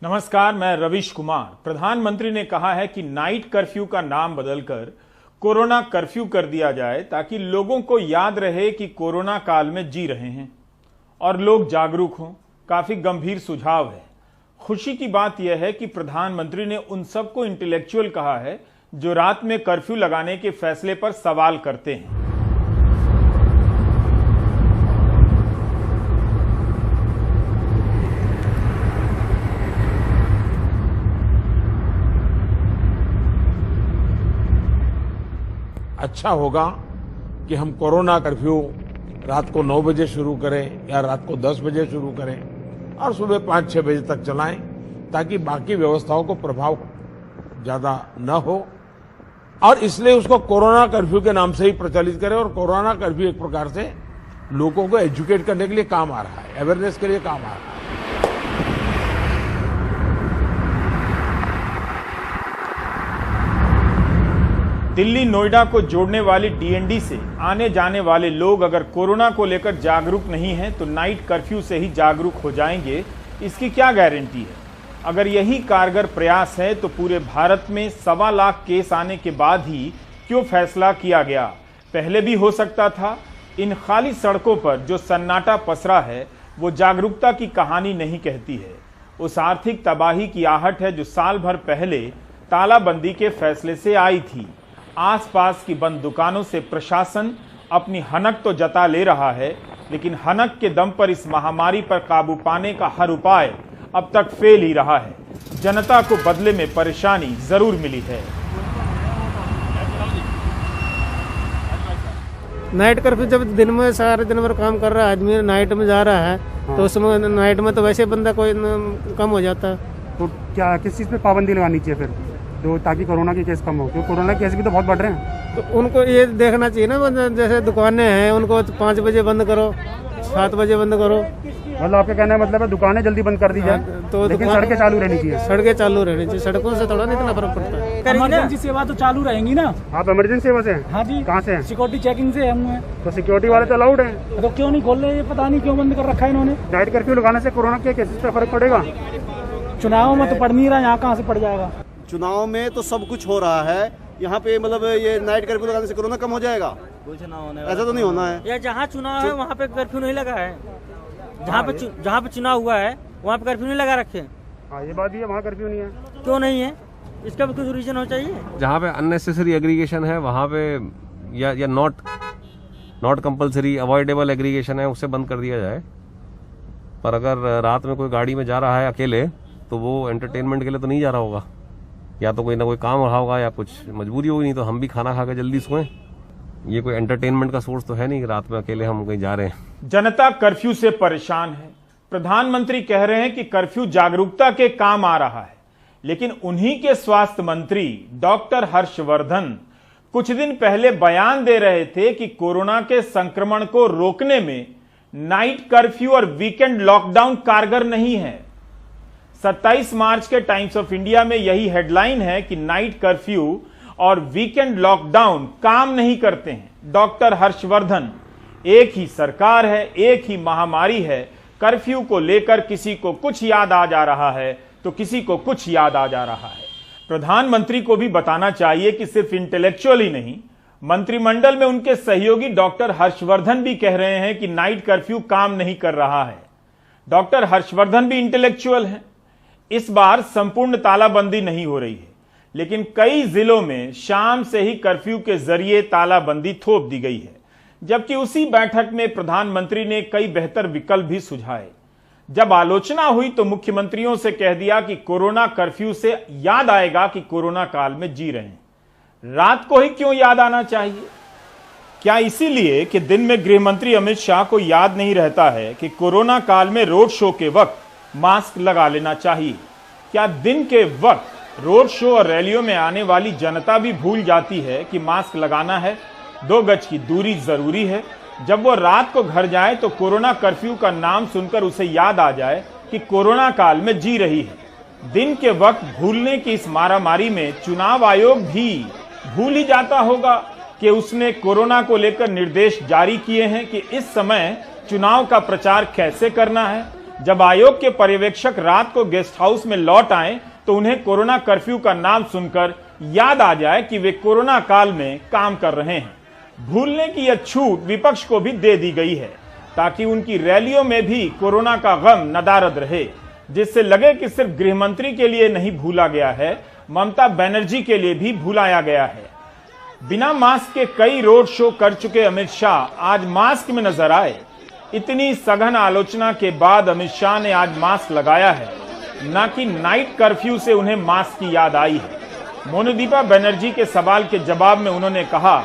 नमस्कार, मैं रविश कुमार। प्रधानमंत्री ने कहा है कि नाइट कर्फ्यू का नाम बदलकर कोरोना कर्फ्यू कर दिया जाए ताकि लोगों को याद रहे कि कोरोना काल में जी रहे हैं और लोग जागरूक हों। काफी गंभीर सुझाव है। खुशी की बात यह है कि प्रधानमंत्री ने उन सबको इंटेलेक्चुअल कहा है जो रात में कर्फ्यू लगाने के फैसले पर सवाल करते हैं। अच्छा होगा कि हम कोरोना कर्फ्यू रात को 9 बजे शुरू करें या रात को 10 बजे शुरू करें और सुबह 5-6 बजे तक चलाएं ताकि बाकी व्यवस्थाओं को प्रभाव ज्यादा न हो। और इसलिए उसको कोरोना कर्फ्यू के नाम से ही प्रचलित करें। और कोरोना कर्फ्यू एक प्रकार से लोगों को एजुकेट करने के लिए काम आ रहा है, अवेयरनेस के लिए काम आ रहा है। दिल्ली नोएडा को जोड़ने वाली डीएनडी से आने जाने वाले लोग अगर कोरोना को लेकर जागरूक नहीं हैं तो नाइट कर्फ्यू से ही जागरूक हो जाएंगे, इसकी क्या गारंटी है? अगर यही कारगर प्रयास है तो पूरे भारत में 1.25 लाख केस आने के बाद ही क्यों फैसला किया गया? पहले भी हो सकता था। इन खाली सड़कों पर जो सन्नाटा पसरा है वो जागरूकता की कहानी नहीं कहती है। उस आर्थिक तबाही की आहट है जो साल भर पहले तालाबंदी के फैसले से आई थी। आसपास की बंद दुकानों से प्रशासन अपनी हनक तो जता ले रहा है, लेकिन हनक के दम पर इस महामारी पर काबू पाने का हर उपाय अब तक फेल ही रहा है। जनता को बदले में परेशानी जरूर मिली है। नाइट कर्फ्यू जब दिन में सारे दिन भर काम कर रहा है आदमी, नाइट में जा रहा है तो उसमें नाइट में तो वैसे बंदा कोई कम हो जाता है। तो क्या किस चीज़ पे पाबंदी लगानी चाहिए फिर तो ताकि कोरोना के केस कम हो, क्योंकि कोरोना के केस भी तो बहुत बढ़ रहे हैं। तो उनको ये देखना चाहिए ना, जैसे दुकानें हैं उनको 5 बजे बंद करो, 7 बजे बंद करो। मतलब आपका कहना है मतलब है दुकानें जल्दी बंद कर दी जाए तो लेकिन सड़कें चालू रहनी चाहिए। सड़कें चालू रहनी चाहिए, सड़कों से थोड़ा नहीं इतना फर्क पड़ता है। इमरजेंसी सेवा तो चालू रहेंगी ना। आप इमरजेंसी सेवा से हैं? हाँ जी। कहाँ से हैं? सिक्योरिटी चेकिंग से हम हैं। तो सिक्योरिटी वाले तो अलाउड हैं, तो क्यों नहीं खोल रहे? ये पता नहीं क्यों बंद कर रखा है इन्होंने। नाइट कर्फ्यू लगाने से कोरोना के केसेस पे फर्क पड़ेगा? चुनाव में तो पड़ नहीं रहा, यहाँ कहाँ से पड़ जाएगा? चुनाव में तो सब कुछ हो रहा है, यहाँ पे मतलब ये नाइट कर्फ्यू लगाने से कोरोना कम हो जाएगा? कुछ ना होने, ऐसा तो नहीं होना है। या जहाँ चुनाव है वहाँ पे कर्फ्यू नहीं लगा है। जहाँ पे चुनाव हुआ है वहाँ पे कर्फ्यू नहीं लगा रखे। हाँ ये बात भी है, वहाँ कर्फ्यू नहीं है। क्यों नहीं है? इसका भी कुछ रीजन हो चाहिए। जहाँ पे अननेसेसरी एग्रीगेशन है वहाँ पे या नॉट कंपलसरी अवॉइडेबल एग्रीगेशन है उसे बंद कर दिया जाए। पर अगर रात में कोई गाड़ी में जा रहा है अकेले तो वो एंटरटेनमेंट के लिए तो नहीं जा रहा होगा, या तो कोई ना कोई काम रहा होगा या कुछ मजबूरी होगी। नहीं तो हम भी खाना खा के जल्दी सोएं। ये कोई एंटरटेनमेंट का सोर्स तो है नहीं कि रात में अकेले हम कहीं जा रहे हैं। जनता कर्फ्यू से परेशान है। प्रधानमंत्री कह रहे हैं कि कर्फ्यू जागरूकता के काम आ रहा है, लेकिन उन्हीं के स्वास्थ्य मंत्री डॉक्टर हर्षवर्धन कुछ दिन पहले बयान दे रहे थे कि कोरोना के संक्रमण को रोकने में नाइट कर्फ्यू और वीकेंड लॉकडाउन कारगर नहीं है। 27 मार्च के टाइम्स ऑफ इंडिया में यही हेडलाइन है कि नाइट कर्फ्यू और वीकेंड लॉकडाउन काम नहीं करते हैं। डॉक्टर हर्षवर्धन, एक ही सरकार है, एक ही महामारी है। कर्फ्यू को लेकर किसी को कुछ याद आ जा रहा है तो किसी को कुछ याद आ जा रहा है। प्रधानमंत्री को भी बताना चाहिए कि सिर्फ इंटेलेक्चुअल ही नहीं, मंत्रिमंडल में उनके सहयोगी डॉक्टर हर्षवर्धन भी कह रहे हैं कि नाइट कर्फ्यू काम नहीं कर रहा है। डॉक्टर हर्षवर्धन भी इंटेलेक्चुअल हैं। इस बार संपूर्ण तालाबंदी नहीं हो रही है, लेकिन कई जिलों में शाम से ही कर्फ्यू के जरिए तालाबंदी थोप दी गई है। जबकि उसी बैठक में प्रधानमंत्री ने कई बेहतर विकल्प भी सुझाए। जब आलोचना हुई तो मुख्यमंत्रियों से कह दिया कि कोरोना कर्फ्यू से याद आएगा कि कोरोना काल में जी रहे हैं। रात को ही क्यों याद आना चाहिए? क्या इसीलिए कि दिन में गृह मंत्री अमित शाह को याद नहीं रहता है कि कोरोना काल में रोड शो के वक्त मास्क लगा लेना चाहिए? क्या दिन के वक्त रोड शो और रैलियों में आने वाली जनता भी भूल जाती है कि मास्क लगाना है, 2 गज की दूरी जरूरी है? जब वो रात को घर जाए तो कोरोना कर्फ्यू का नाम सुनकर उसे याद आ जाए कि कोरोना काल में जी रही है। दिन के वक्त भूलने की इस मारामारी में चुनाव आयोग भी भूल ही जाता होगा कि उसने कोरोना को लेकर निर्देश जारी किए हैं कि इस समय चुनाव का प्रचार कैसे करना है। जब आयोग के पर्यवेक्षक रात को गेस्ट हाउस में लौट आए तो उन्हें कोरोना कर्फ्यू का नाम सुनकर याद आ जाए कि वे कोरोना काल में काम कर रहे हैं। भूलने की यह छूट विपक्ष को भी दे दी गई है ताकि उनकी रैलियों में भी कोरोना का गम नदारद रहे, जिससे लगे कि सिर्फ गृहमंत्री के लिए नहीं भूला गया है, ममता बनर्जी के लिए भी भुलाया गया है। बिना मास्क के कई रोड शो कर चुके अमित शाह आज मास्क में नजर आए। इतनी सघन आलोचना के बाद अमित शाह ने आज मास्क लगाया है, न कि नाइट कर्फ्यू से उन्हें मास्क की याद आई है। मोनदीपा बनर्जी के सवाल के जवाब में उन्होंने कहा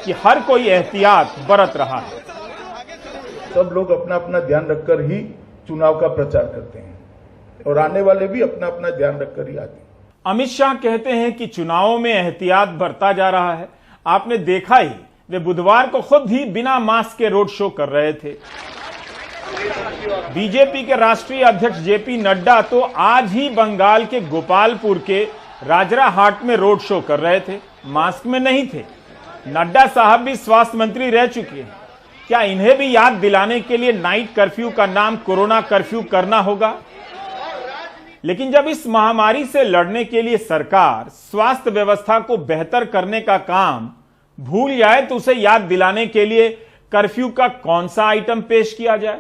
कि हर कोई एहतियात बरत रहा है। सब लोग अपना अपना ध्यान रखकर ही चुनाव का प्रचार करते हैं और आने वाले भी अपना अपना ध्यान रखकर ही आते हैं। अमित शाह कहते हैं कि चुनावों में एहतियात बरता जा रहा है। आपने देखा ही, वे बुधवार को खुद ही बिना मास्क के रोड शो कर रहे थे। बीजेपी के राष्ट्रीय अध्यक्ष जेपी नड्डा तो आज ही बंगाल के गोपालपुर के राजराहाट में रोड शो कर रहे थे, मास्क में नहीं थे। नड्डा साहब भी स्वास्थ्य मंत्री रह चुके हैं। क्या इन्हें भी याद दिलाने के लिए नाइट कर्फ्यू का नाम कोरोना कर्फ्यू करना होगा? लेकिन जब इस महामारी से लड़ने के लिए सरकार स्वास्थ्य व्यवस्था को बेहतर करने का काम भूल जाए तो उसे याद दिलाने के लिए कर्फ्यू का कौन सा आइटम पेश किया जाए?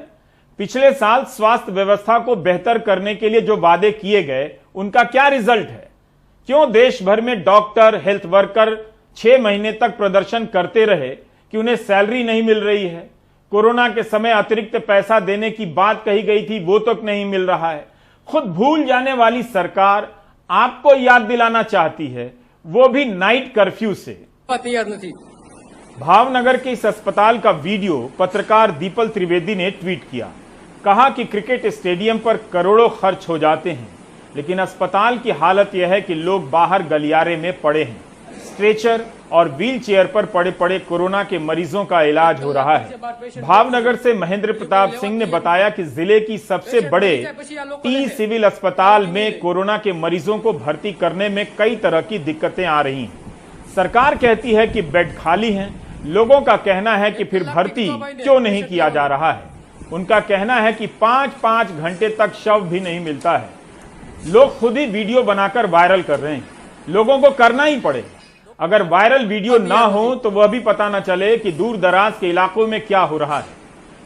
पिछले साल स्वास्थ्य व्यवस्था को बेहतर करने के लिए जो वादे किए गए उनका क्या रिजल्ट है? क्यों देश भर में डॉक्टर, हेल्थ वर्कर 6 महीने तक प्रदर्शन करते रहे कि उन्हें सैलरी नहीं मिल रही है? कोरोना के समय अतिरिक्त पैसा देने की बात कही गई थी, वो तक नहीं मिल रहा है। खुद भूल जाने वाली सरकार आपको याद दिलाना चाहती है, वो भी नाइट कर्फ्यू से। भावनगर के इस अस्पताल का वीडियो पत्रकार दीपल त्रिवेदी ने ट्वीट किया। कहा कि क्रिकेट स्टेडियम पर करोड़ों खर्च हो जाते हैं, लेकिन अस्पताल की हालत यह है कि लोग बाहर गलियारे में पड़े हैं। स्ट्रेचर और व्हील चेयर पर पड़े पड़े कोरोना के मरीजों का इलाज हो रहा है। भावनगर से महेंद्र प्रताप सिंह ने बताया कि जिले की सबसे बड़े टी सिविल अस्पताल में कोरोना के मरीजों को भर्ती करने में कई तरह की दिक्कतें आ रही हैं। सरकार कहती है कि बेड खाली हैं, लोगों का कहना है कि फिर भर्ती क्यों नहीं किया जा रहा है। उनका कहना है कि 5-5 घंटे तक शव भी नहीं मिलता है। लोग खुद ही वीडियो बनाकर वायरल कर रहे हैं, लोगों को करना ही पड़े। अगर वायरल वीडियो ना हो तो वह भी पता न चले कि दूर दराज के इलाकों में क्या हो रहा है।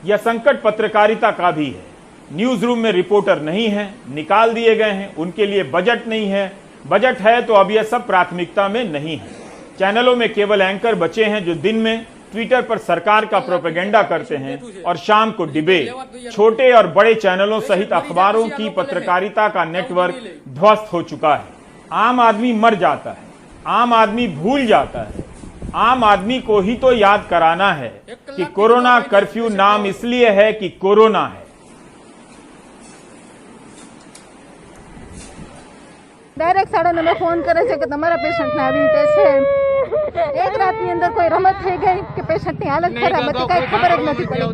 यह संकट पत्रकारिता का भी है। न्यूज रूम में रिपोर्टर नहीं है, निकाल दिए गए हैं, उनके लिए बजट नहीं है, बजट है तो अब यह सब प्राथमिकता में नहीं है। चैनलों में केवल एंकर बचे हैं जो दिन में ट्विटर पर सरकार का प्रोपेगेंडा करते हैं और शाम को डिबेट। छोटे और बड़े चैनलों सहित अखबारों की पत्रकारिता का नेटवर्क ध्वस्त हो चुका है। आम आदमी मर जाता है, आम आदमी भूल जाता है। आम आदमी को ही तो याद कराना है कि कोरोना कर्फ्यू नाम इसलिए है कि कोरोना है। डायरेक्ट 9:30 फोन करे છે કે તમારા પેશન્ટ ને આવી રીતે છે। એક રાતની અંદર કોઈ રમત થઈ ગઈ કે પેશન્ટની હાલત ખરાબ હતી, કઈ ખબર જ નથી પડી।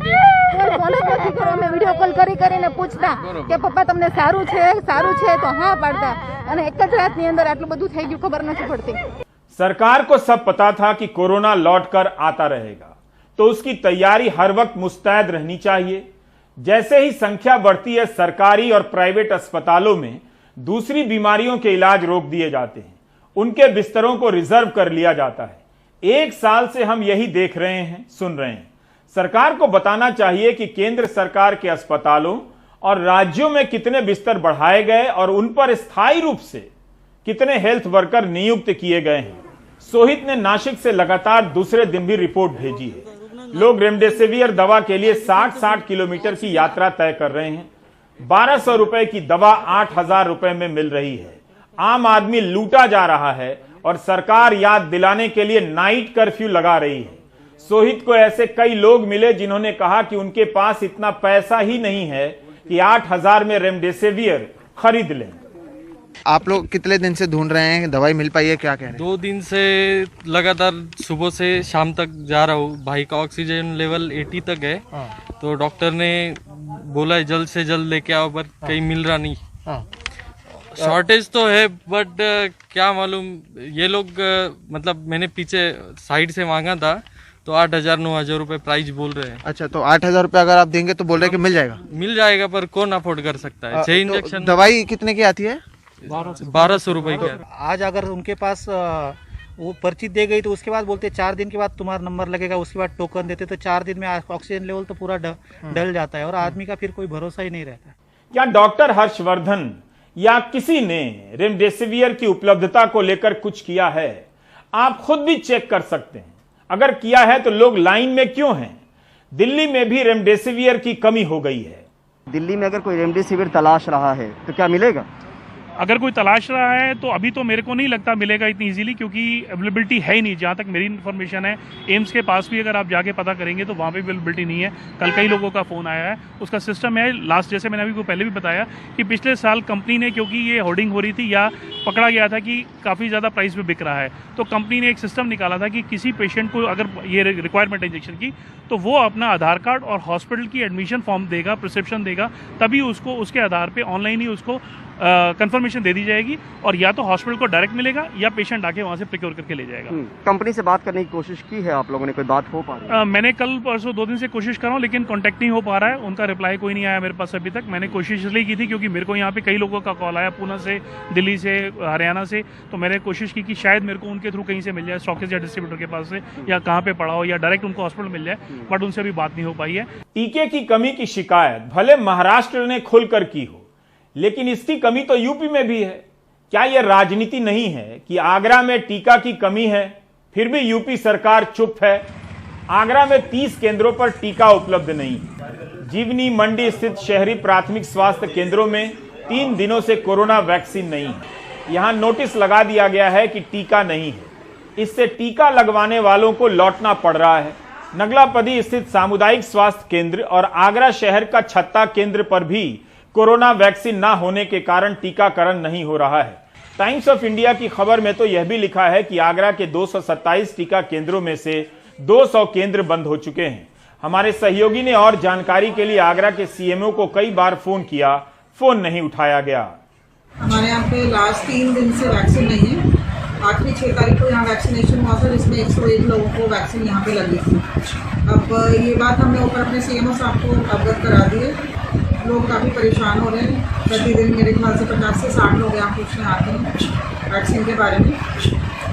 કોઈ ફોન જ નથી કર્યો, અમે વિડિયો કોલ કરીને પૂછતા કે પપ્પા તમને સારું છે તો હા પાડતા, અને એક જ રાતની અંદર આટલું બધું થઈ ગયું, ખબર નથી પડતી। सरकार को सब पता था कि कोरोना लौटकर आता रहेगा, तो उसकी तैयारी हर वक्त मुस्तैद रहनी चाहिए। जैसे ही संख्या बढ़ती है, सरकारी और प्राइवेट अस्पतालों में दूसरी बीमारियों के इलाज रोक दिए जाते हैं, उनके बिस्तरों को रिजर्व कर लिया जाता है। 1 साल से हम यही देख रहे हैं, सुन रहे हैं। सरकार को बताना चाहिए कि केंद्र सरकार के अस्पतालों और राज्यों में कितने बिस्तर बढ़ाए गए और उन पर स्थायी रूप से कितने हेल्थ वर्कर नियुक्त किए गए हैं। सोहित ने नासिक से लगातार दूसरे दिन भी रिपोर्ट भेजी है। लोग रेमडेसिवियर दवा के लिए 60-60 किलोमीटर की यात्रा तय कर रहे हैं। 1200 रुपए की दवा 8000 रुपए में मिल रही है। आम आदमी लूटा जा रहा है और सरकार याद दिलाने के लिए नाइट कर्फ्यू लगा रही है। सोहित को ऐसे कई लोग मिले जिन्होंने कहा कि उनके पास इतना पैसा ही नहीं है कि 8000 में रेमडेसिवियर खरीद लें। आप लोग कितने दिन से ढूंढ रहे हैं, दवाई मिल पाई है, क्या कह रहे हैं? 2 दिन से लगातार सुबह से शाम तक जा रहा हूँ। भाई का ऑक्सीजन लेवल 80 तक है। तो डॉक्टर ने बोला है जल्द से जल्द लेके आओ, पर कहीं मिल रहा नहीं। शॉर्टेज तो है, बट क्या मालूम, ये लोग मतलब मैंने पीछे साइड से मांगा था तो 8,000-9,000 रुपए प्राइस बोल रहे हैं। अच्छा, तो 8,000 रुपए अगर आप देंगे तो बोल रहे हैं कि मिल जाएगा? मिल जाएगा, पर कौन अफोर्ड कर सकता है? 6 इंजेक्शन। दवाई कितने की आती है? 1200 रुपए की। आज अगर उनके पास वो पर्ची दे गई तो उसके बाद बोलते 4 दिन के बाद तुम्हारा नंबर लगेगा, उसके बाद टोकन देते, तो 4 दिन में ऑक्सीजन लेवल तो पूरा डल जाता है और आदमी का फिर कोई भरोसा ही नहीं रहता। क्या डॉक्टर हर्षवर्धन या किसी ने रेमडेसिवियर की उपलब्धता को लेकर कुछ किया है? आप खुद भी चेक कर सकते हैं। अगर किया है तो लोग लाइन में क्यों हैं? दिल्ली में भी रेमडेसिवियर की कमी हो गई है। दिल्ली में अगर कोई रेमडेसिविर तलाश रहा है तो क्या मिलेगा? अगर कोई तलाश रहा है तो अभी तो मेरे को नहीं लगता मिलेगा इतनी इजीली, क्योंकि अवेलेबिलिटी है ही नहीं। जहाँ तक मेरी इन्फॉर्मेशन है, एम्स के पास भी अगर आप जाके पता करेंगे तो वहाँ पे अवेलेबिलिटी नहीं है। कल कई लोगों का फ़ोन आया है, उसका सिस्टम है लास्ट, जैसे मैंने अभी को पहले भी बताया कि पिछले साल कंपनी ने, क्योंकि ये होर्डिंग हो रही थी या पकड़ा गया था कि काफ़ी ज़्यादा प्राइस पे बिक रहा है, तो कंपनी ने एक सिस्टम निकाला था कि किसी पेशेंट को अगर ये रिक्वायरमेंट है इंजेक्शन की, तो वो अपना आधार कार्ड और हॉस्पिटल की एडमिशन फॉर्म देगा, प्रिस्क्रिप्शन देगा, तभी उसको उसके आधार पर ऑनलाइन ही उसको कंफर्मेशन दे दी जाएगी, और या तो हॉस्पिटल को डायरेक्ट मिलेगा या पेशेंट आके वहां से प्रिक्योर करके ले जाएगा। कंपनी से बात करने की कोशिश की है आप लोगों ने? कोई बात हो पा रही है? मैंने कल परसों 2 दिन से कोशिश कर रहा हूँ, लेकिन कांटेक्ट नहीं हो पा रहा है। उनका रिप्लाई कोई नहीं आया मेरे पास अभी तक। मैंने कोशिश इसलिए की थी क्योंकि मेरे को यहाँ पे कई लोगों का कॉल आया, पूना से, दिल्ली से, हरियाणा से, तो मैंने कोशिश की कि शायद मेरे को उनके थ्रू कहीं से मिल जाए, स्टॉकिस्ट या डिस्ट्रीब्यूटर के पास से, या कहाँ पे पड़ा हो, या डायरेक्ट उनको हॉस्पिटल मिल जाए, बट उनसे अभी बात नहीं हो पाई है। टीके की कमी की शिकायत भले महाराष्ट्र ने खुलकर की हो, लेकिन इसकी कमी तो यूपी में भी है। क्या यह राजनीति नहीं है कि आगरा में टीका की कमी है, फिर भी यूपी सरकार चुप है? आगरा में 30 केंद्रों पर टीका उपलब्ध नहीं है। जीवनी मंडी स्थित शहरी प्राथमिक स्वास्थ्य केंद्रों में 3 दिनों से कोरोना वैक्सीन नहीं है। यहां नोटिस लगा दिया गया है कि टीका नहीं है। इससे टीका लगवाने वालों को लौटना पड़ रहा है। नगलापदी स्थित सामुदायिक स्वास्थ्य केंद्र और आगरा शहर का छत्ता केंद्र पर भी कोरोना वैक्सीन ना होने के कारण टीकाकरण नहीं हो रहा है। टाइम्स ऑफ इंडिया की खबर में तो यह भी लिखा है कि आगरा के 227 टीका केंद्रों में से 200 केंद्र बंद हो चुके हैं। हमारे सहयोगी ने और जानकारी के लिए आगरा के सीएमओ को कई बार फोन किया, फोन नहीं उठाया गया। हमारे यहाँ पे लास्ट 3 दिन से वैक्सीन नहीं है। आखिरी 6 तारीख को यहाँ वैक्सीनेशन हुआ था, जिसमें 101 लोगों को वैक्सीन यहाँ पे लगी थी। अब ये बात हमने ऊपर अपने सीएमओ साहब को अवगत करा दी है। लोग काफ़ी परेशान हो रहे हैं। प्रतिदिन मेरे ख्याल से 50 से 60 लोग यहाँ पूछने आते हैं वैक्सीन के बारे में।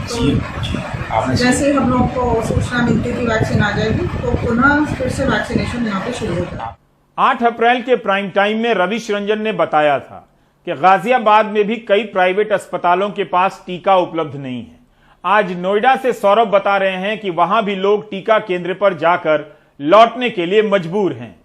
तो जैसे ही हम लोग को सूचना मिलती थी वैक्सीन आ जाएगी, तो पुनः फिर से वैक्सीनेशन यहाँ पे शुरू होता है। 8 अप्रैल के प्राइम टाइम में रविश रंजन ने बताया था कि गाजियाबाद में भी कई प्राइवेट अस्पतालों के पास टीका उपलब्ध नहीं है। आज नोएडा से सौरभ बता रहे हैं कि वहां भी लोग टीका केंद्र पर जाकर लौटने के लिए मजबूर हैं।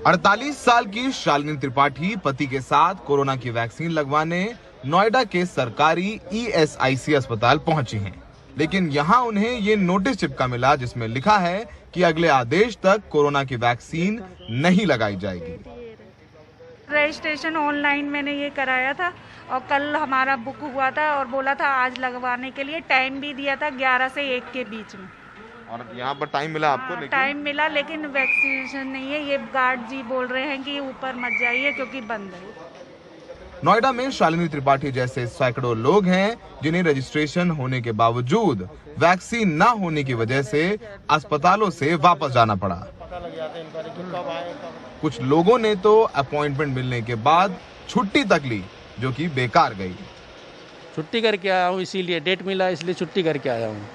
48 साल की शालिनी त्रिपाठी पति के साथ कोरोना की वैक्सीन लगवाने नोएडा के सरकारी ESIC अस्पताल पहुंची हैं, लेकिन यहां उन्हें ये नोटिस चिपका मिला जिसमें लिखा है कि अगले आदेश तक कोरोना की वैक्सीन नहीं लगाई जाएगी। रजिस्ट्रेशन ऑनलाइन मैंने ये कराया था और कल हमारा बुक हुआ था और बोला था आज लगवाने के लिए। टाइम भी दिया था 11 से 1 के बीच में। और यहाँ पर टाइम मिला आपको? टाइम मिला, लेकिन वैक्सीनेशन नहीं है। ये गार्ड जी बोल रहे हैं कि ऊपर मत जाइए क्योंकि बंद है। नोएडा में शालिनी त्रिपाठी जैसे सैकड़ों लोग हैं जिन्हें रजिस्ट्रेशन होने के बावजूद वैक्सीन न होने की वजह से अस्पतालों से वापस जाना पड़ा। कुछ लोगों ने तो अपॉइंटमेंट मिलने के बाद छुट्टी तक ली, जो कि बेकार गई। छुट्टी करके आया हूँ, इसीलिए डेट मिला इसलिए छुट्टी करके आया हूँ।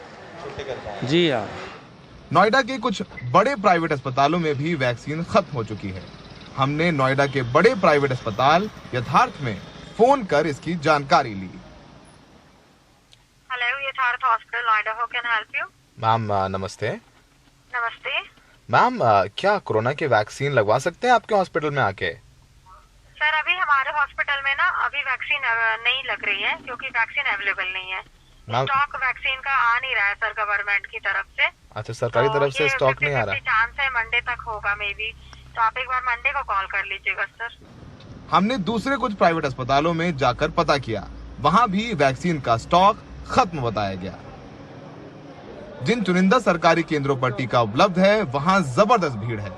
जी हाँ। नोएडा के कुछ बड़े प्राइवेट अस्पतालों में भी वैक्सीन खत्म हो चुकी है। हमने नोएडा के बड़े प्राइवेट अस्पताल यथार्थ में फोन कर इसकी जानकारी ली। हेलो, यथार्थ hospital Noida, how can I help you? Ma'am नमस्ते। नमस्ते मैम, क्या कोरोना की वैक्सीन लगवा सकते हैं आपके हॉस्पिटल में आके? सर, अभी हमारे हॉस्पिटल में ना अभी वैक्सीन नहीं लग रही है क्योंकि वैक्सीन अवेलेबल नहीं है। स्टॉक वैक्सीन का आ नहीं रहा है सर गवर्नमेंट की तरफ से। अच्छा, सरकारी तरफ से स्टॉक नहीं आ रहा? चांस है मंडे तक होगा मे बी, तो आप एक बार मंडे को कॉल कर लीजिएगा सर। हमने दूसरे कुछ प्राइवेट अस्पतालों में जाकर पता किया, वहां भी वैक्सीन का स्टॉक खत्म बताया गया। जिन चुनिंदा सरकारी केंद्रों पर टीका उपलब्ध है वहां जबरदस्त भीड़ है।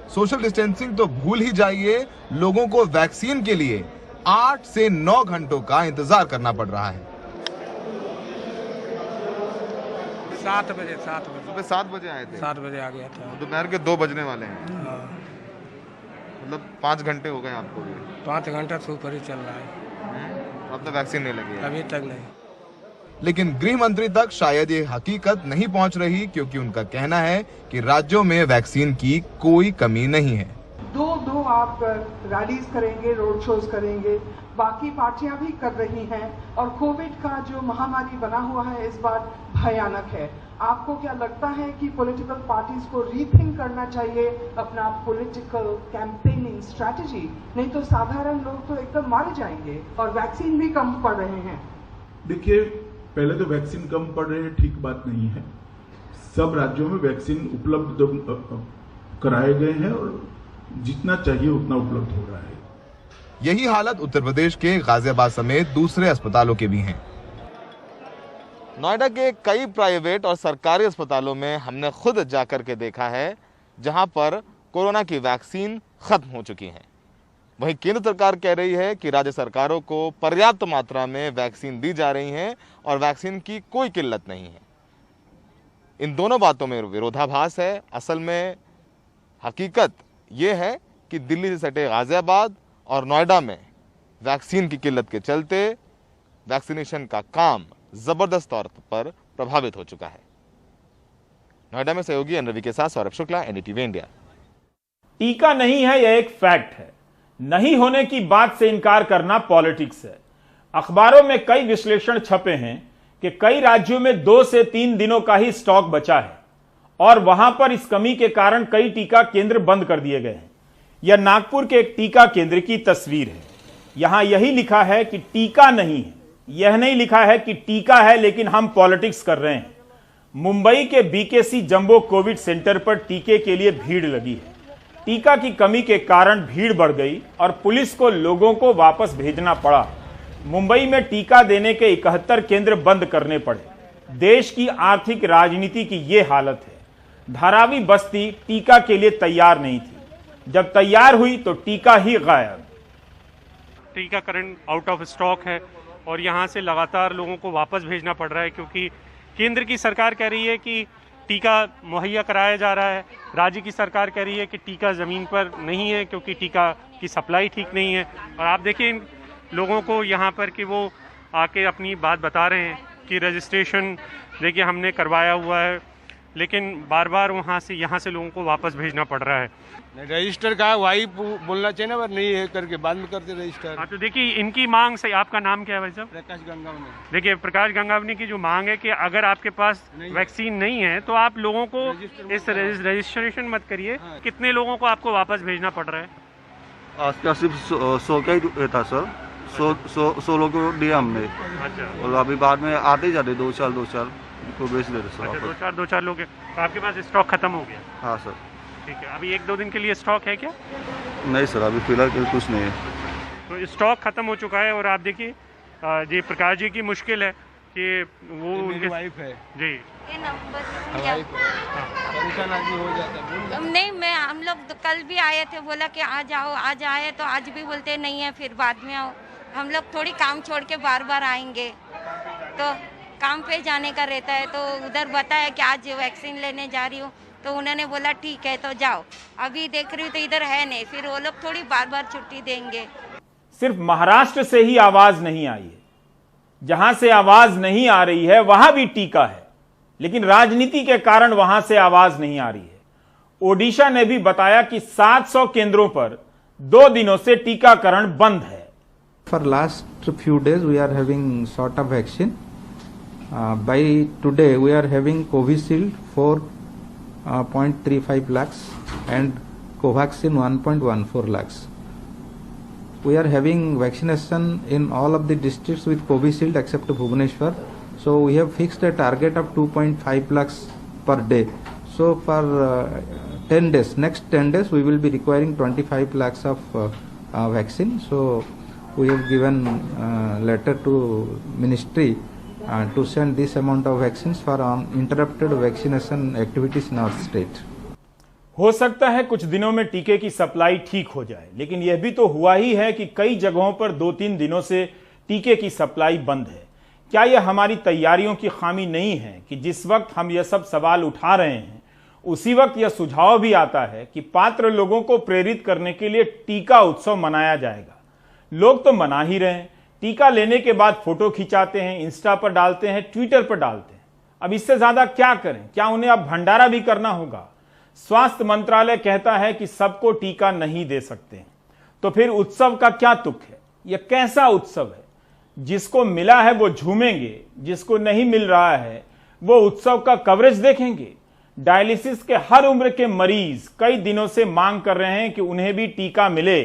सोशल डिस्टेंसिंग तो भूल ही जाइए, लोगों को वैक्सीन के लिए 8 से 9 घंटों का इंतजार करना पड़ रहा है। 7 बजे सुबह 7 बजे आए थे? 7 बजे आ गया था। दोपहर के 2 बजने वाले हैं। मतलब 5 घंटे हो गए आपको भी? 5 घंटा से ऊपर ही चल रहा है। अब तो वैक्सीन नहीं लगी है? अभी तक नहीं। लेकिन गृह मंत्री तक शायद ये हकीकत नहीं पहुंच रही, क्योंकि उनका कहना है कि राज्यों में वैक्सीन की कोई कमी नहीं है। दो आप रैलीज करेंगे, रोड शोज करेंगे, बाकी पार्टियां भी कर रही हैं और कोविड का जो महामारी बना हुआ है इस बार भयानक है। आपको क्या लगता है कि पॉलिटिकल पार्टीज को रीथिंक करना चाहिए अपना पॉलिटिकल कैंपेनिंग स्ट्रैटेजी? नहीं तो साधारण लोग तो एकदम मारे जाएंगे और वैक्सीन भी कम पड़ रहे हैं। देखिए, पहले तो वैक्सीन कम पड़ रहे हैं, ठीक बात नहीं है। सब राज्यों में वैक्सीन उपलब्ध कराए गए हैं और जितना चाहिए उतना उपलब्ध हो रहा है। यही हालत उत्तर प्रदेश के गाजियाबाद समेत दूसरे अस्पतालों के भी हैं। नोएडा के कई प्राइवेट और सरकारी अस्पतालों में हमने खुद जाकर के देखा है, जहां पर कोरोना की वैक्सीन खत्म हो चुकी है। वहीं केंद्र सरकार कह रही है कि राज्य सरकारों को पर्याप्त मात्रा में वैक्सीन दी जा रही है और वैक्सीन की कोई किल्लत नहीं है। इन दोनों बातों में विरोधाभास है। असल में हकीकत ये है कि दिल्ली से सटे गाजियाबाद और नोएडा में वैक्सीन की किल्लत के चलते वैक्सीनेशन का काम जबरदस्त तौर पर प्रभावित हो चुका है। नोएडा में सहयोगी एनरवी के साथ सौरभ शुक्ला, एनडीटीवी इंडिया। टीका नहीं है यह एक फैक्ट है, नहीं होने की बात से इनकार करना पॉलिटिक्स है। अखबारों में कई विश्लेषण छपे हैं कि कई राज्यों में 2 से 3 दिनों का ही स्टॉक बचा है और वहां पर इस कमी के कारण कई टीका केंद्र बंद कर दिए गए हैं। यह नागपुर के एक टीका केंद्र की तस्वीर है। यहां यही लिखा है कि टीका नहीं है, यह नहीं लिखा है कि टीका है लेकिन हम पॉलिटिक्स कर रहे हैं। मुंबई के बीकेसी जंबो कोविड सेंटर पर टीके के लिए भीड़ लगी है। टीका की कमी के कारण भीड़ बढ़ गई और पुलिस को लोगों को वापस भेजना पड़ा। मुंबई में टीका देने के 71 केंद्र बंद करने पड़े। देश की आर्थिक राजनीति की यह हालत है। धारावी बस्ती टीका के लिए तैयार नहीं थी, जब तैयार हुई तो टीका ही गायब। टीकाकरण आउट ऑफ स्टॉक है और यहाँ से लगातार लोगों को वापस भेजना पड़ रहा है, क्योंकि केंद्र की सरकार कह रही है कि टीका मुहैया कराया जा रहा है, राज्य की सरकार कह रही है कि टीका ज़मीन पर नहीं है क्योंकि टीका की सप्लाई ठीक नहीं है। और आप देखिए इन लोगों को यहाँ पर कि वो आके अपनी बात बता रहे हैं कि रजिस्ट्रेशन देखिए हमने करवाया हुआ है, लेकिन बार बार वहाँ से यहाँ से लोगों को वापस भेजना पड़ रहा है। रजिस्टर का वही बोलना चाहिए ना, पर नहीं है करके बाद में करते रजिस्टर। हाँ, तो देखिए इनकी मांग से, आपका नाम क्या है भाई साहब? प्रकाश गंगावनी। देखिए प्रकाश गंगावनी की जो मांग है कि अगर आपके पास वैक्सीन नहीं है तो आप लोगों को इस रजिस्ट्रेशन मत करिए। हाँ। कितने लोगों को आपको वापस भेजना पड़ रहा है? आज का सिर्फ 100 का ही था सर, 100 लोगों को दिया हमने। अच्छा। और अभी बाद में आते जाते 2 साल तो बेच देते सर। अच्छा, 2-4 लोग हैं। तो आपके पास स्टॉक खत्म हो गया? हाँ सर। ठीक है, अभी 1-2 दिन के लिए स्टॉक है क्या? नहीं सर, अभी फिलहाल कुछ नहीं है। तो स्टॉक खत्म हो चुका है। और आप देखिए जी प्रकाश जी की मुश्किल है कि वो उनकी वाइफ है जी, हो जाता है। नहीं, मैं हम लोग तो कल भी आए थे, बोला कि आ जाओ, आज आए तो आज भी बोलते नहीं है, फिर बाद में आओ। हम लोग थोड़ी काम छोड़ के बार बार आएंगे, तो काम पे जाने का रहता है। तो उधर बताया कि आज वैक्सीन लेने जा रही हूँ, तो उन्होंने बोला ठीक है तो जाओ। अभी देख रही हूँ तो इधर है नहीं, फिर वो लोग थोड़ी बार बार छुट्टी देंगे। सिर्फ महाराष्ट्र से ही आवाज नहीं आई है, जहां से आवाज नहीं आ रही है वहां भी टीका है, लेकिन राजनीति के कारण वहां से आवाज नहीं आ रही है। ओडिशा ने भी बताया कि 700 केंद्रों पर 2 दिनों से टीकाकरण बंद है। For last few days we are having sort of vaccine. By today we are having Covishield 4.35 lakhs and Covaxin 1.14 lakhs. We are having vaccination in all of the districts with Covishield except Bhubaneswar. So we have fixed a target of 2.5 lakhs per day. So for 10 days, next 10 days we will be requiring 25 lakhs of vaccine. So we have given letter to ministry to send this amount of vaccines for uninterrupted vaccination activities in our state. हो सकता है कुछ दिनों में टीके की supply ठीक हो जाए, लेकिन यह भी तो हुआ ही है कि कई जगहों पर 2-3 दिनों से टीके की सप्लाई बंद है। क्या यह हमारी तैयारियों की खामी नहीं है कि जिस वक्त हम यह सब सवाल उठा रहे हैं उसी वक्त यह सुझाव भी आता है कि पात्र लोगों को प्रेरित करने के लिए टीका उत्सव मनाया जाएगा। लोग तो मना ही रहे हैं, टीका लेने के बाद फोटो खिंचाते हैं, इंस्टा पर डालते हैं, ट्विटर पर डालते हैं। अब इससे ज्यादा क्या करें? क्या उन्हें अब भंडारा भी करना होगा? स्वास्थ्य मंत्रालय कहता है कि सबको टीका नहीं दे सकते, तो फिर उत्सव का क्या तुक है? यह कैसा उत्सव है? जिसको मिला है वो झूमेंगे, जिसको नहीं मिल रहा है वो उत्सव का कवरेज देखेंगे। डायलिसिस के हर उम्र के मरीज कई दिनों से मांग कर रहे हैं कि उन्हें भी टीका मिले।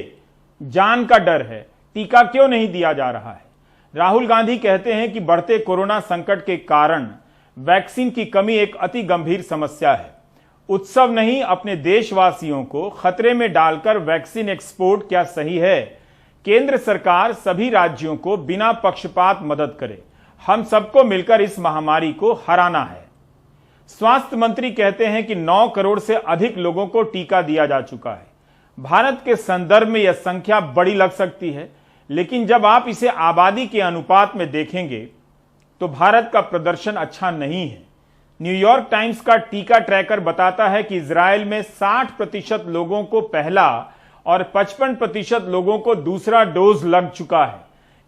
जान का डर है, टीका क्यों नहीं दिया जा रहा है? राहुल गांधी कहते हैं कि बढ़ते कोरोना संकट के कारण वैक्सीन की कमी एक अति गंभीर समस्या है। उत्सव नहीं, अपने देशवासियों को खतरे में डालकर वैक्सीन एक्सपोर्ट क्या सही है? केंद्र सरकार सभी राज्यों को बिना पक्षपात मदद करे। हम सबको मिलकर इस महामारी को हराना है। स्वास्थ्य मंत्री कहते हैं कि 9 करोड़ से अधिक लोगों को टीका दिया जा चुका है। भारत के संदर्भ में यह संख्या बड़ी लग सकती है, लेकिन जब आप इसे आबादी के अनुपात में देखेंगे तो भारत का प्रदर्शन अच्छा नहीं है। न्यूयॉर्क टाइम्स का टीका ट्रैकर बताता है कि इजराइल में 60% लोगों को पहला और 55% लोगों को दूसरा डोज लग चुका है।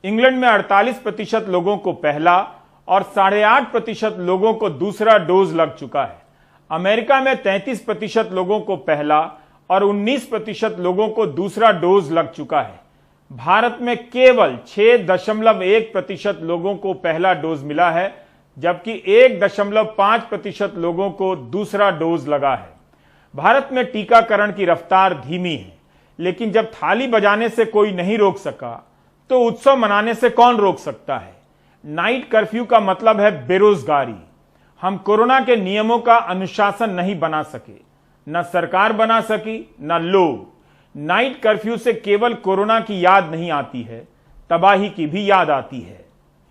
इंग्लैंड में 48% लोगों को पहला और 8.5% लोगों को दूसरा डोज लग चुका है। अमेरिका में 33% लोगों को पहला और 19% लोगों को दूसरा डोज लग चुका है। भारत में केवल 6.1% लोगों को पहला डोज मिला है, जबकि 1.5% लोगों को दूसरा डोज लगा है। भारत में टीकाकरण की रफ्तार धीमी है, लेकिन जब थाली बजाने से कोई नहीं रोक सका तो उत्सव मनाने से कौन रोक सकता है? नाइट कर्फ्यू का मतलब है बेरोजगारी। हम कोरोना के नियमों का अनुशासन नहीं बना सके, न सरकार बना सकी न लोग। नाइट कर्फ्यू से केवल कोरोना की याद नहीं आती है, तबाही की भी याद आती है।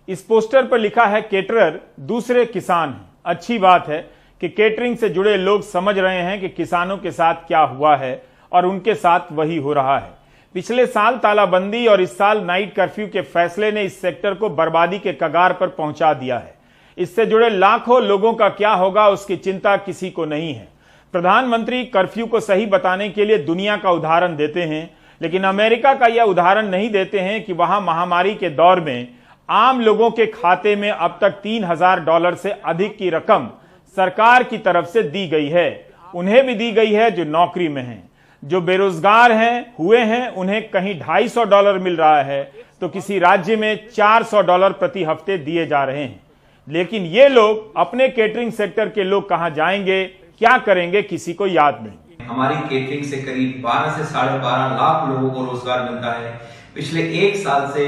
इस पोस्टर पर लिखा है केटरर दूसरे किसान हैं। अच्छी बात है कि केटरिंग से जुड़े लोग समझ रहे हैं कि किसानों के साथ क्या हुआ है और उनके साथ वही हो रहा है। पिछले साल तालाबंदी और इस साल नाइट कर्फ्यू के फैसले ने इस सेक्टर को बर्बादी के कगार पर पहुंचा दिया है। इससे जुड़े लाखों लोगों का क्या होगा उसकी चिंता किसी को नहीं है। प्रधानमंत्री कर्फ्यू को सही बताने के लिए दुनिया का उदाहरण देते हैं, लेकिन अमेरिका का यह उदाहरण नहीं देते हैं कि वहां महामारी के दौर में आम लोगों के खाते में अब तक $3000 से अधिक की रकम सरकार की तरफ से दी गई है। उन्हें भी दी गई है जो नौकरी में हैं। जो बेरोजगार हुए हैं उन्हें कहीं $250 मिल रहा है तो किसी राज्य में $400 प्रति हफ्ते दिए जा रहे हैं। लेकिन ये लोग, अपने केटरिंग सेक्टर के लोग कहां जाएंगे, क्या करेंगे, किसी को याद नहीं। हमारी केटरिंग से करीब 12 से 12.5 लाख लोगों को रोजगार मिलता है। पिछले 1 साल से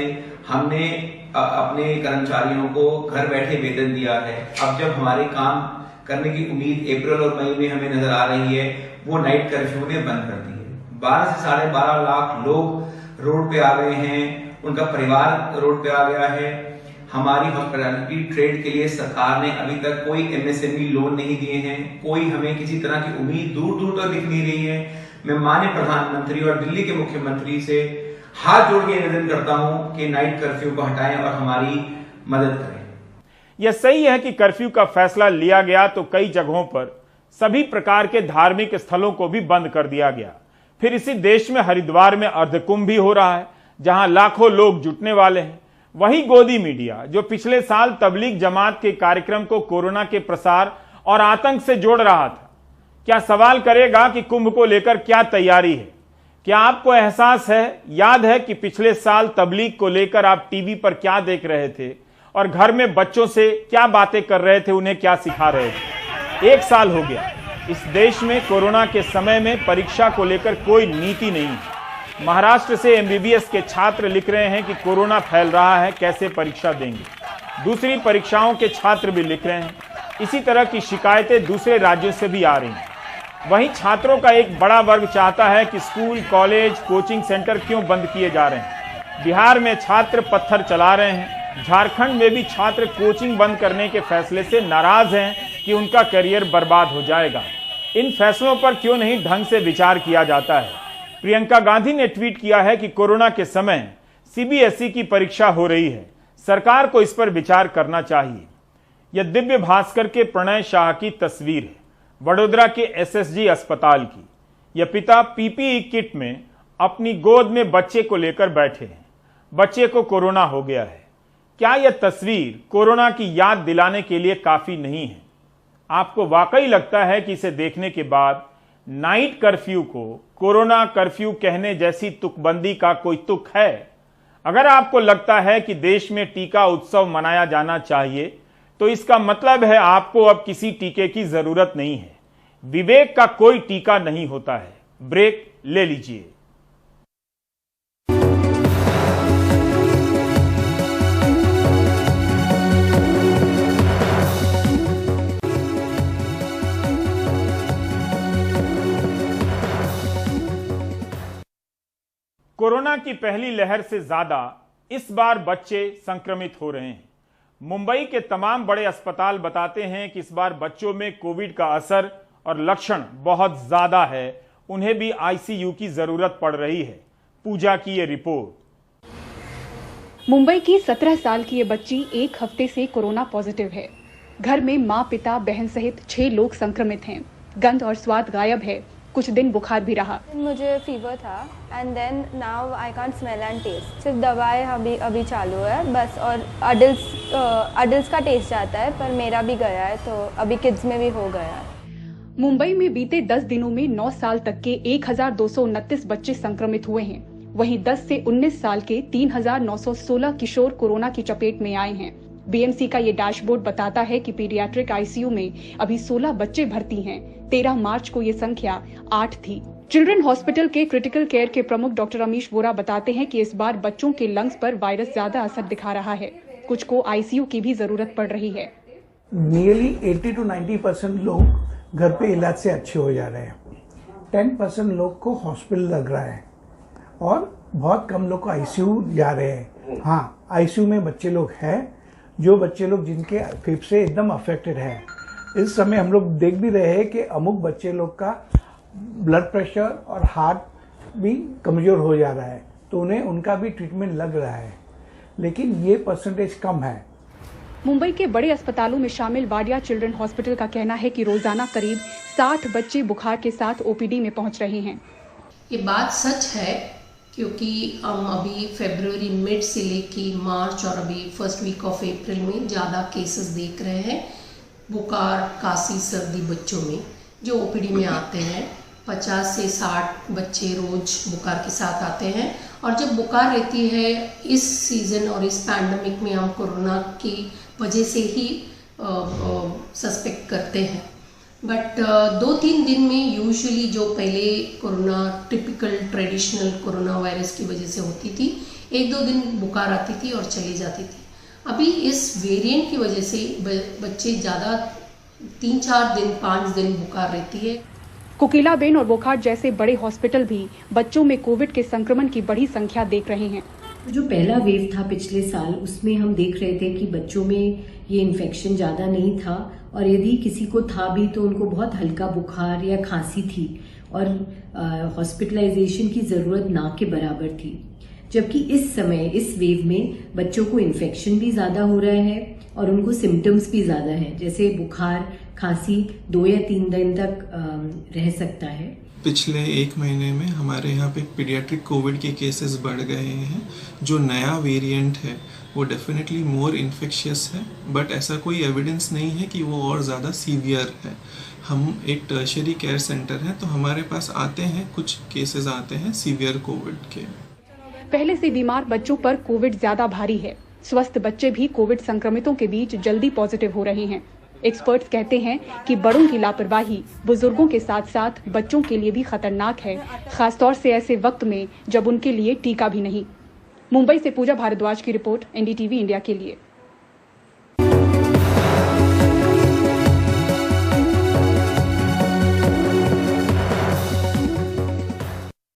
हमने अपने कर्मचारियों को घर बैठे वेतन दिया है। अब जब हमारे काम करने की उम्मीद अप्रैल और मई में हमें नजर आ रही है, वो नाइट कर्फ्यू ने बंद कर दी है। 12 से 12.5 लाख लोग रोड पे आ गए हैं, उनका परिवार रोड पे आ गया है। हमारी हॉस्पिटैलिटी ट्रेड के लिए सरकार ने अभी तक कोई एमएसएमई लोन नहीं दिए हैं। कोई हमें किसी तरह की उम्मीद दूर दूर तक दिख नहीं रही है। मैं माननीय प्रधानमंत्री और दिल्ली के मुख्यमंत्री से हाथ जोड़ के निवेदन करता हूं कि नाइट कर्फ्यू को हटाएं और हमारी मदद करें। यह सही है कि कर्फ्यू का फैसला लिया गया तो कई जगहों पर सभी प्रकार के धार्मिक स्थलों को भी बंद कर दिया गया। फिर इसी देश में हरिद्वार में अर्धकुंभ भी हो रहा है, जहां लाखों लोग जुटने वाले हैं। वही गोदी मीडिया जो पिछले साल तबलीग जमात के कार्यक्रम को कोरोना के प्रसार और आतंक से जोड़ रहा था, क्या सवाल करेगा कि कुंभ को लेकर क्या तैयारी है? क्या आपको एहसास है, याद है कि पिछले साल तबलीग को लेकर आप टीवी पर क्या देख रहे थे और घर में बच्चों से क्या बातें कर रहे थे, उन्हें क्या सिखा रहे थे? 1 साल हो गया। इस देश में कोरोना के समय में परीक्षा को लेकर कोई नीति नहीं है। महाराष्ट्र से एमबीबीएस के छात्र लिख रहे हैं कि कोरोना फैल रहा है, कैसे परीक्षा देंगे। दूसरी परीक्षाओं के छात्र भी लिख रहे हैं। इसी तरह की शिकायतें दूसरे राज्यों से भी आ रही हैं। वहीं छात्रों का एक बड़ा वर्ग चाहता है कि स्कूल, कॉलेज, कोचिंग सेंटर क्यों बंद किए जा रहे हैं। बिहार में छात्र पत्थर चला रहे हैं। झारखंड में भी छात्र कोचिंग बंद करने के फैसले से नाराज हैं कि उनका करियर बर्बाद हो जाएगा। इन फैसलों पर क्यों नहीं ढंग से विचार किया जाता है? प्रियंका गांधी ने ट्वीट किया है कि कोरोना के समय सीबीएसई की परीक्षा हो रही है। सरकार को इस पर विचार करना चाहिए। यह दिव्य भास्कर के प्रणय शाह की तस्वीर है, वडोदरा के एसएसजी अस्पताल की। यह पिता पीपीई किट में अपनी गोद में बच्चे को लेकर बैठे हैं। बच्चे को कोरोना हो गया है। क्या यह तस्वीर कोरोना की याद दिलाने के लिए काफी नहीं है? आपको वाकई लगता है कि इसे देखने के बाद नाइट कर्फ्यू को कोरोना कर्फ्यू कहने जैसी तुकबंदी का कोई तुक है? अगर आपको लगता है कि देश में टीका उत्सव मनाया जाना चाहिए, तो इसका मतलब है आपको अब किसी टीके की जरूरत नहीं है। विवेक का कोई टीका नहीं होता है। ब्रेक ले लीजिए। कोरोना की पहली लहर से ज्यादा इस बार बच्चे संक्रमित हो रहे हैं। मुंबई के तमाम बड़े अस्पताल बताते हैं कि इस बार बच्चों में कोविड का असर और लक्षण बहुत ज्यादा है। उन्हें भी आईसीयू की जरूरत पड़ रही है। पूजा की ये रिपोर्ट। मुंबई की 17 साल की ये बच्ची एक हफ्ते से कोरोना पॉजिटिव है। घर में माँ, पिता, बहन सहित 6 लोग संक्रमित हैं। गंध और स्वाद गायब है। कुछ दिन बुखार भी रहा। मुझे फीवर था and then now I can't smell and taste. सिर्फ दवाई अभी चालू है बस, और अडल्ट्स का टेस्ट जाता है, पर मेरा भी गया है तो अभी किड्स में भी हो गया है। मुंबई में बीते 10 दिनों में 9 साल तक के 1229 बच्चे संक्रमित हुए हैं। वहीं 10 से 19 साल के 3916 किशोर कोरोना की चपेट में आए हैं। बीएमसी का ये डैशबोर्ड बताता है कि पीडियाट्रिक आईसीयू में अभी 16 बच्चे भर्ती हैं। 13 मार्च को ये संख्या 8 थी। चिल्ड्रन हॉस्पिटल के क्रिटिकल केयर के प्रमुख डॉक्टर अमीश बोरा बताते हैं कि इस बार बच्चों के लंग्स पर वायरस ज्यादा असर दिखा रहा है। कुछ को आईसीयू की भी जरूरत पड़ रही है। नियरली 80 to 90% लोग घर पे इलाज से अच्छे हो जा रहे हैं। 10% लोग को हॉस्पिटल लग रहा है और बहुत कम लोग को आईसीयू जा रहे हैं। हाँ, आईसीयू में बच्चे लोग हैं, जो बच्चे लोग जिनके फेफड़े एकदम अफेक्टेड है। इस समय हम लोग देख भी रहे हैं कि अमुक बच्चे लोग का ब्लड प्रेशर और हार्ट भी कमजोर हो जा रहा है, तो उन्हें उनका भी ट्रीटमेंट लग रहा है, लेकिन ये परसेंटेज कम है। मुंबई के बड़े अस्पतालों में शामिल वाडिया चिल्ड्रन हॉस्पिटल का कहना है कि रोजाना करीब 60 बच्चे बुखार के साथ ओपीडी में पहुंच रहे हैं। ये बात सच है, क्योंकि हम अभी फरवरी मिड से लेके मार्च और अभी फर्स्ट वीक ऑफ अप्रैल में ज़्यादा केसेस देख रहे हैं। बुखार, काशी, सर्दी बच्चों में जो ओपीडी में आते हैं, 50 से 60 बच्चे रोज बुखार के साथ आते हैं। और जब बुखार रहती है इस सीज़न और इस पैंडमिक में, हम कोरोना की वजह से ही सस्पेक्ट करते हैं। बट 2-3 दिन में यूजुअली जो पहले corona typical traditional corona virus की वजह से होती थी, 1-2 दिन बुखार आती थी और चली जाती थी। अभी इस वेरिएंट की वजह से बच्चे ज़्यादा 3-4 दिन 5 दिन बुखार रहती है। कोकिलाबेन और बोखार जैसे बड़े हॉस्पिटल भी बच्चों में कोविड के संक्रमण की बड़ी संख्या देख रहे हैं। जो पहला वेव था पिछले साल, उसमें हम देख रहे थे कि बच्चों में ये इन्फेक्शन ज़्यादा नहीं था, और यदि किसी को था भी तो उनको बहुत हल्का बुखार या खांसी थी और हॉस्पिटलाइजेशन की ज़रूरत ना के बराबर थी। जबकि इस समय इस वेव में बच्चों को इन्फेक्शन भी ज़्यादा हो रहा है और उनको सिम्टम्स भी ज़्यादा है, जैसे बुखार, खांसी 2 या 3 दिन तक रह सकता है। पिछले 1 महीने में हमारे यहाँ पे पीडियाट्रिक कोविड के केसेस बढ़ गए हैं। जो नया वेरिएंट है वो डेफिनेटली मोर इन्फेक्शियस है, बट ऐसा कोई एविडेंस नहीं है कि वो और ज़्यादा सीवियर है। हम एक टर्शियरी केयर सेंटर है, तो हमारे पास आते हैं कुछ केसेस आते हैं सीवियर कोविड के। पहले से बीमार बच्चों पर कोविड ज्यादा भारी है। स्वस्थ बच्चे भी कोविड संक्रमितों के बीच जल्दी पॉजिटिव हो रहे हैं। एक्सपर्ट्स कहते हैं कि बड़ों की लापरवाही बुजुर्गों के साथ साथ बच्चों के लिए भी खतरनाक है, खासतौर से ऐसे वक्त में जब उनके लिए टीका भी नहीं। मुंबई से पूजा भारद्वाज की रिपोर्ट, एनडीटीवी इंडिया के लिए।